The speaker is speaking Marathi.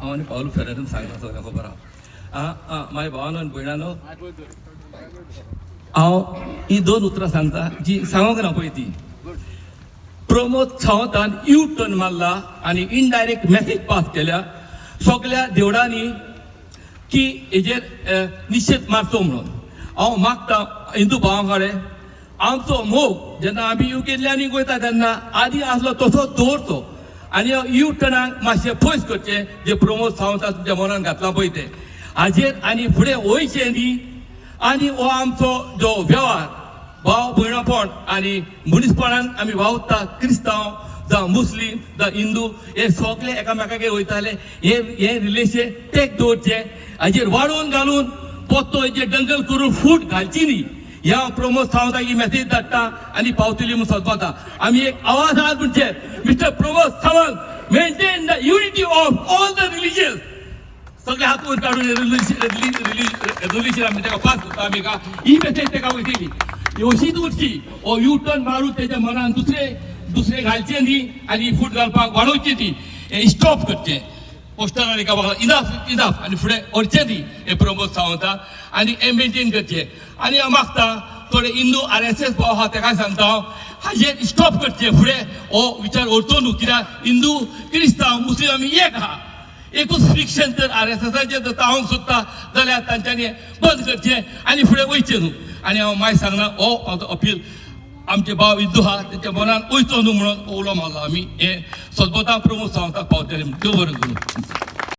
हांव आनी पावलो फेरेरान सांगता सगळ्यांक खबर आहा म्हाज्या भावानो आनी भयणानो हांव ही 2 उतरां सांगता जी सांगोंक ना पळय ती. प्रमोद सावंतान यू टर्न मारला आनी इनडायरेक्ट मेसेज पास केल्या सगळ्या देवळांनी की हेजेर निशेध मारचो म्हणून. हांव मागता हिंदू भावां कडेन आमचो मोग जेन्ना आमी युकेंतल्यानी वयता तेन्ना आदी आसलो तसोच दवरचो आनी यू टर्नाक मातशें पयस करचें जे प्रमोद सावंतान तुमच्या मनान घातला पळय तें हाजेर आनी फुडें वयचें न्ही. आनी हो आमचो जो वेव्हार भाव भयणापण आनी मनीसपणान आमी वावुरता क्रिस्तांव जावं मुस्लीम जावं हिंदू हे सगळे एकामेकागेर वयताले हे रिलेशन तेक दवरचें हाजेर वाडोवन घालून पोत्तो हेजेर दंगल करून फूट घालची न्ही. ह्या प्रमोद सावंताक ही मेसेज धाडटा आनी पावतली म्हणून सदमाता. आमी एक आवाज आहात म्हणजे mister Pramod Sawant maintain the unity of all the religions. सगळे हात वयर काडून रिलिजन आमी ताका पास करता आमी का ही मेसेज ताका वयतली अशीच उरची. ओ यू टर्न मारून तेच्या मनान दुसरे घालचे न्ही आनी फूट घालपाक वाडोवची न्ही. हे स्टॉप करचें पोस्टरांनी का बाबा इनफ इनफ आनी फुडें व्हरचें न्ही हे प्रमोद सावंताक आनी हे मेंटेन करचें. आनी हांव मागता थोडे हिंदू RSS भाव आहा ताका सांगता हांव हाजेर स्टॉप करचें. फुडें हो विचार व्हरचो न्हू कित्याक हिंदू क्रिस्तांव मुस्लीम आमी एक आहा. एकूच फ्रिक्शन तर RSSचेर जर तावंक सोदता जाल्यार तांच्यांनी बंद करचें आनी फुडें वयचें न्हू. आनी हांव मागीर सांगना हो अपील आमचे भाव हिंदू आहा तेच्या मनान वयचो न्हू म्हणून उलो मारलो आमी हे सदभोवतां प्रमोद सावंताक पावतले देव बरें करूं.